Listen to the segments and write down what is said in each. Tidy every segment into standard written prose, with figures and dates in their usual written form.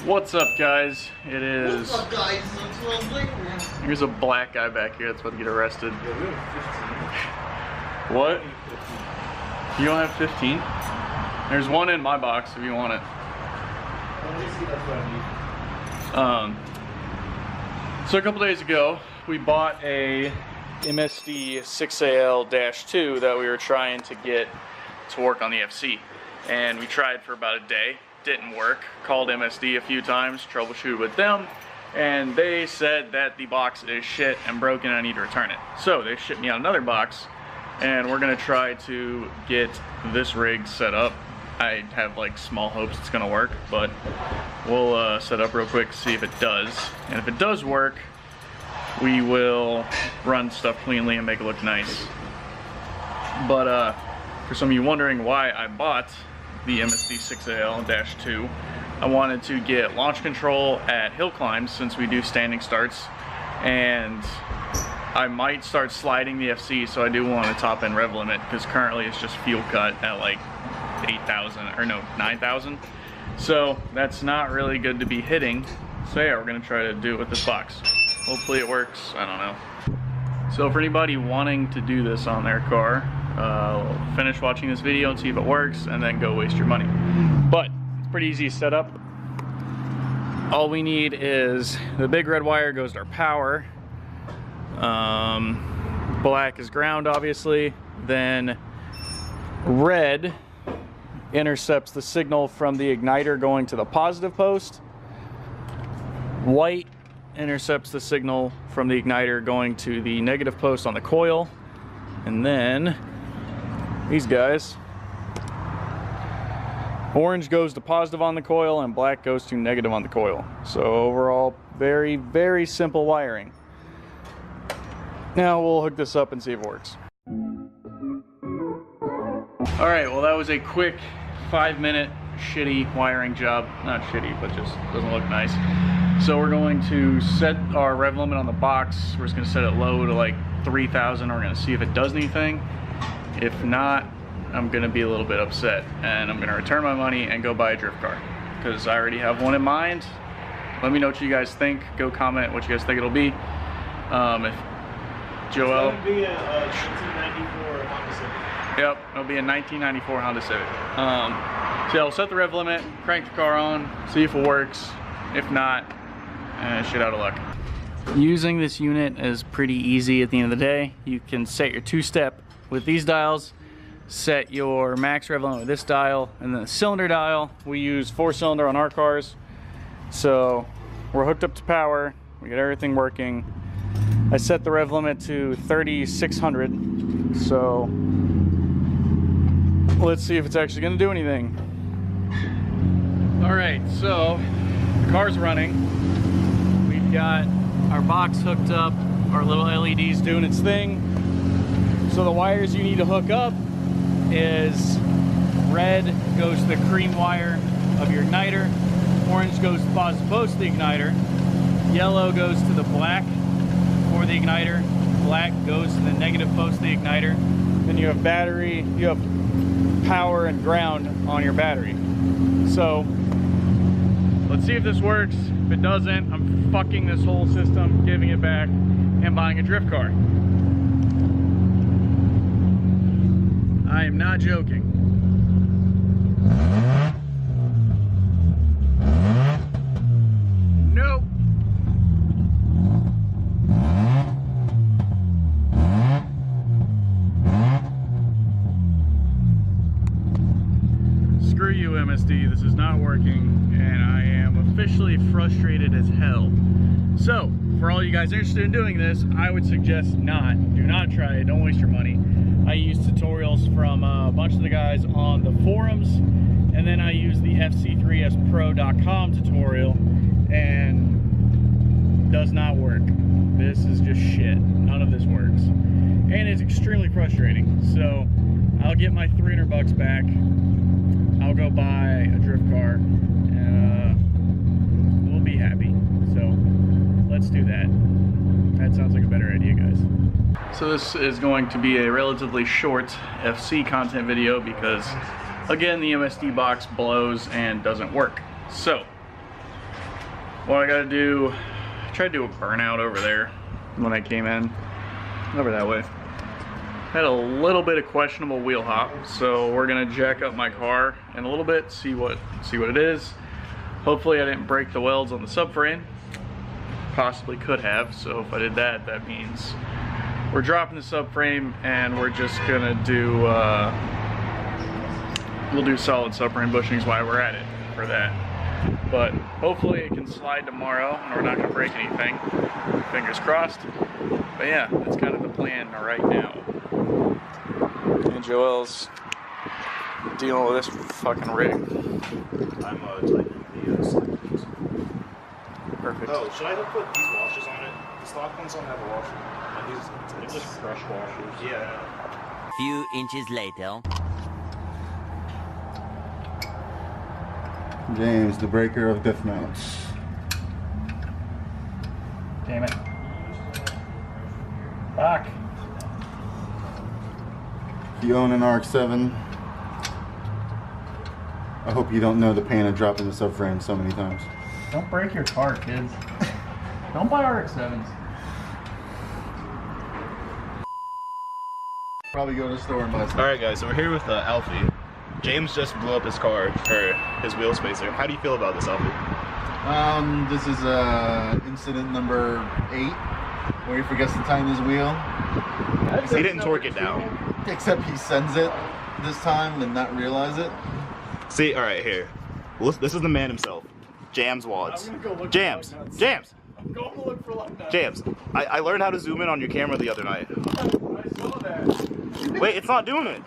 What's up, guys? It is. What's up, guys? That's what I'm doing now. Here's a black guy back here that's about to get arrested. What? You don't have 15? There's one in my box if you want it. So a couple days ago, we bought a MSD 6AL-2 that we were trying to get to work on the FC. And we tried for about a day. Didn't work. Called MSD a few times, troubleshooted with them, and they said that the box is shit and broken and I need to return it. So they shipped me out another box, and we're gonna try to get this rig set up. I have like small hopes it's gonna work, but we'll set up real quick, see if it does. And if it does work, we will run stuff cleanly and make it look nice. But for some of you wondering why I bought the MSD 6AL-2, I wanted to get launch control at hill climbs since we do standing starts, and I might start sliding the FC, so I do want a top end rev limit because currently it's just fuel cut at like 8,000 or no 9,000, so that's not really good to be hitting. So yeah, we're gonna try to do it with this box. Hopefully it works. I don't know. So for anybody wanting to do this on their car, finish watching this video and see if it works, and then go waste your money. But it's pretty easy to set up. All we need is the big red wire goes to our power. Black is ground, obviously. Then red intercepts the signal from the igniter going to the positive post. White intercepts the signal from the igniter going to the negative post on the coil. And then these guys, orange goes to positive on the coil and black goes to negative on the coil. So overall, very, very simple wiring. Now we'll hook this up and see if it works. All right, well that was a quick 5-minute shitty wiring job. Not shitty, but just doesn't look nice. So we're going to set our rev limit on the box. We're just gonna set it low to like 3,000. We're gonna see if it does anything. If not, I'm gonna be a little bit upset and I'm gonna return my money and go buy a drift car because I already have one in mind. Let me know what you guys think. Go comment what you guys think it'll be. If Joel, It's gonna be a 1994 Honda Civic. Yep, it'll be a 1994 Honda Civic. So yeah, we'll set the rev limit, crank the car on, see if it works. If not, shit out of luck. Using this unit is pretty easy at the end of the day. You can set your two-step with these dials, set your max rev limit with this dial, and then the cylinder dial. We use 4-cylinder on our cars. So we're hooked up to power, we got everything working. I set the rev limit to 3,600. So let's see if it's actually gonna do anything. All right, so the car's running. We've got our box hooked up, our little LED's doing its thing. So the wires you need to hook up is red goes to the cream wire of your igniter, orange goes to the positive post of the igniter, yellow goes to the black for the igniter, black goes to the negative post of the igniter. Then you have battery, you have power and ground on your battery. So let's see if this works. If it doesn't, I'm fucking this whole system, giving it back, and buying a drift car. I am not joking. Nope. Screw you, MSD. This is not working, and I am officially frustrated as hell. So, for all you guys interested in doing this, I would suggest not. Do not try it. Don't waste your money. I use tutorials from a bunch of the guys on the forums, and then I use the fc3spro.com tutorial, and does not work. This is just shit. None of this works. And it's extremely frustrating. So I'll get my 300 bucks back. I'll go buy a drift car. We'll be happy. So let's do that. That sounds like a better idea, guys. So this is going to be a relatively short FC content video because again, the MSD box blows and doesn't work. So, what I gotta do, I tried to do a burnout over there when I came in, over that way. Had a little bit of questionable wheel hop, so we're gonna jack up my car in a little bit, see what it is. Hopefully I didn't break the welds on the subframe. Possibly could have, so if I did that, that means we're dropping the subframe and we're just gonna do, we'll do solid subframe bushings while we're at it for that. But hopefully it can slide tomorrow and we're not gonna break anything. Fingers crossed. But yeah, that's kind of the plan right now. And Joel's dealing with this fucking rig. I'm tightening the sliders. Perfect. Oh, should I put these washers on it? The stock ones don't have a washer. And these, it's just crush washers. Yeah. Few inches later. James, the breaker of diff mounts. Damn it. Fuck. If you own an RX-7, I hope you don't know the pain of dropping the subframe so many times. Don't break your car, kids. Don't buy RX-7s. Probably go to the store and buy some. Alright guys, so we're here with Alfie. James just blew up his car, or his wheel spacer. How do you feel about this, Alfie? This is incident number 8, where he forgets to tighten his wheel. He didn't torque it down. Except he sends it this time and not realize it. See, alright, here. This is the man himself. Jams Wads. Jams! Jams! I'm going to look for lug nuts. Jams! I learned how to zoom in on your camera the other night. I saw that. Wait, it's not doing it!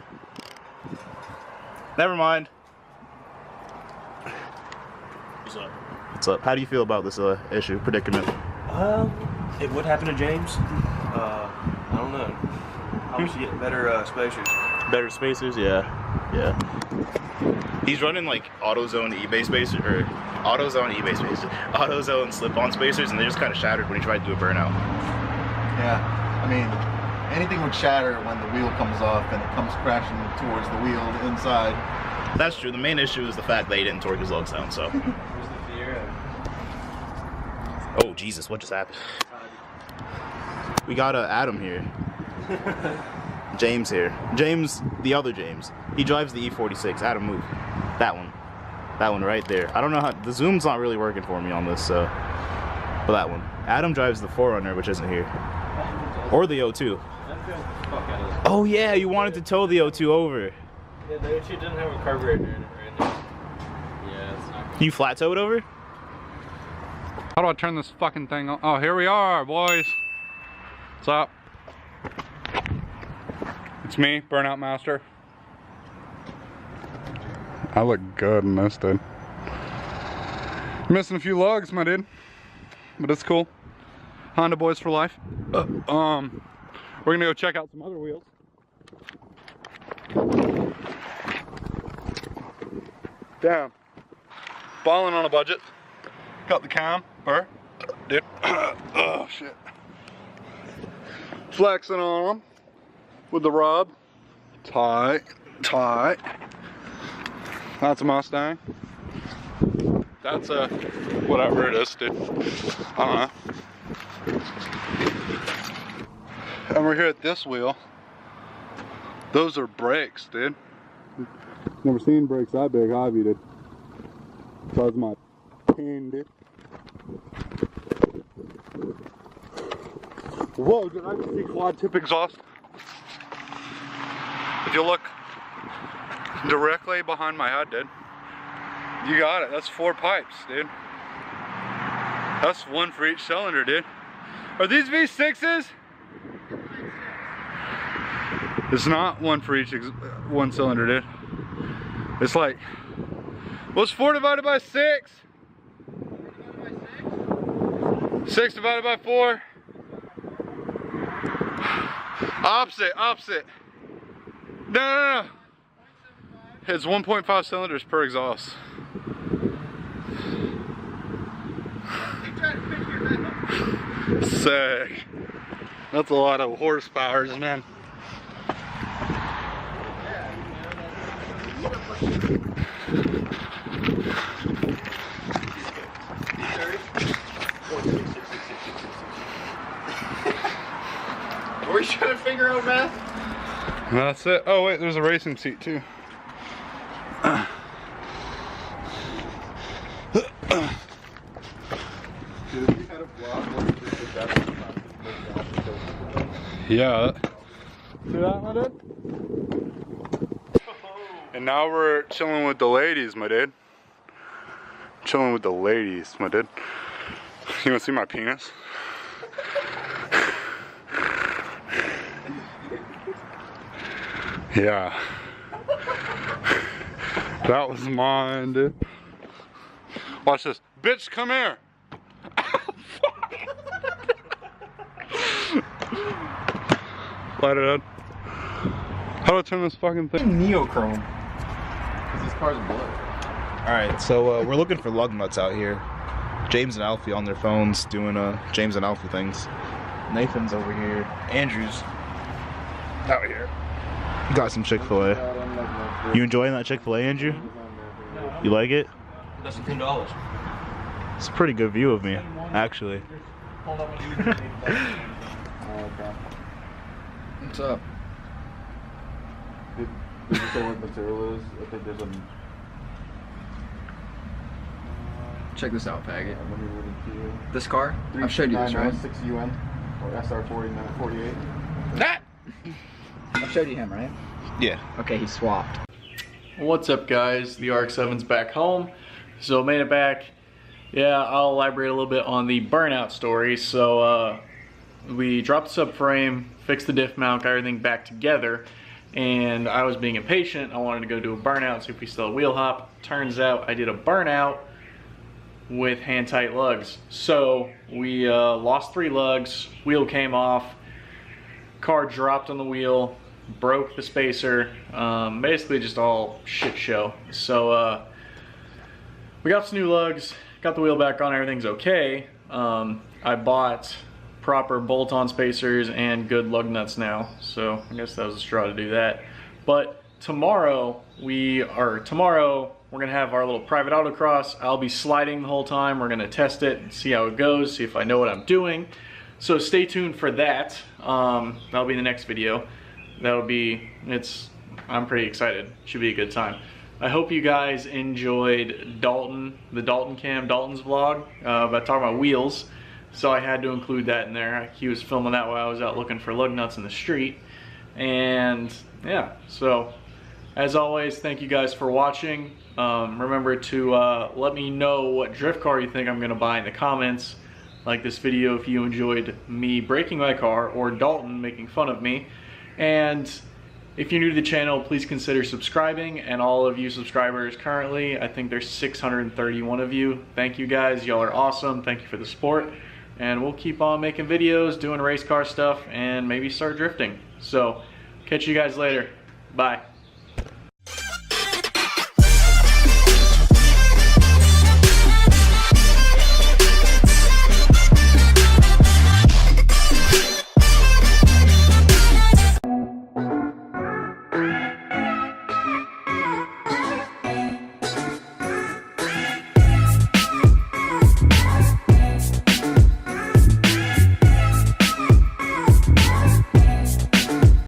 Never mind. What's up? What's up? How do you feel about this predicament? It would happen to James. I don't know. I wish he get better spacers. Better spacers? Yeah. Yeah. He's running like AutoZone eBay spacers, or AutoZone slip-on spacers, and they just kind of shattered when he tried to do a burnout. Yeah, I mean, anything would shatter when the wheel comes off and it comes crashing towards the wheel inside. That's true. The main issue is the fact that he didn't torque his lugs down, so. Oh, Jesus, what just happened? We got Adam here. James here. James, the other James. He drives the E46. Adam, move. That one. That one right there. I don't know how, the zoom's not really working for me on this, so. But that one. Adam drives the 4Runner, which isn't here. Or the O2. Oh yeah, you wanted to tow the O2 over. Yeah, the O2 doesn't have a carburetor in it right now. Yeah, it's not good. You flat towed over? How do I turn this fucking thing on? Oh, here we are, boys. What's up? It's me, Burnout Master. I look good in this, dude. Missing a few lugs, my dude. But it's cool. Honda boys for life. We're gonna go check out some other wheels. Damn. Balling on a budget. Got the cam, burr. Dude. Oh, shit. Flexing on them with the rub. Tight, tight. That's a Mustang. That's a whatever it is, dude. I don't know. And we're here at this wheel. Those are brakes, dude. Never seen brakes that big, have you, dude? So that's my pin, dude. Whoa, did I just see quad tip exhaust? If you look directly behind my head, dude, you got it. That's 4 pipes, dude. That's 1 for each cylinder, dude. Are these V6s? It's not 1 for each 1 cylinder, dude. It's like, what's 4 divided by 6? 6 divided by 4. Opposite, opposite. No. It's 1.5 cylinders per exhaust. Sick. That's a lot of horsepower, man. Are we trying to figure out math? That's it. Oh wait, there's a racing seat too. Yeah. See that, my dude? And now we're chilling with the ladies, my dude. Chilling with the ladies, my dude. You wanna see my penis? Yeah. That was mine, dude. Watch this. Bitch, come here. Light it up. How do I turn this fucking thing? Neochrome. Because this car's blue. Alright, so we're looking for lug nuts out here. James and Alfie on their phones doing James and Alfie things. Nathan's over here. Andrew's out here. Got some Chick-fil-A. You enjoying that Chick-fil-A, Andrew? You like it? That's $10. It's a pretty good view of me, actually. What's up? Did you say what material is? I think there's a... Check this out, faggot. Let me read it to you. This car? I've showed you this, right? 6 UN or SR48. That! I've showed you him, right? Yeah. Okay, he swapped. What's up, guys? The RX-7's back home. So made it back. Yeah, I'll elaborate a little bit on the burnout story. So we dropped the subframe, fixed the diff mount, got everything back together, and I was being impatient. I wanted to go do a burnout, see if we still had wheel hop. Turns out I did a burnout with hand tight lugs. So we lost 3 lugs, wheel came off, car dropped on the wheel, broke the spacer, basically just all shit show. So we got some new lugs, got the wheel back on, everything's okay. I bought proper bolt-on spacers and good lug nuts now, so I guess that was a straw to do that. But tomorrow we're gonna have our little private autocross. I'll be sliding the whole time. We're gonna test it and see how it goes, see if I know what I'm doing. So stay tuned for that. That'll be in the next video. I'm pretty excited. Should be a good time. I hope you guys enjoyed the Dalton's vlog about talking about wheels. So I had to include that in there. He was filming that while I was out looking for lug nuts in the street. And yeah, so as always, thank you guys for watching. Remember to let me know what drift car you think I'm gonna buy in the comments. Like this video if you enjoyed me breaking my car or Dalton making fun of me. And if you're new to the channel, please consider subscribing. And all of you subscribers currently, I think there's 631 of you. Thank you guys, y'all are awesome. Thank you for the support. And we'll keep on making videos, doing race car stuff, and maybe start drifting. So, catch you guys later. Bye.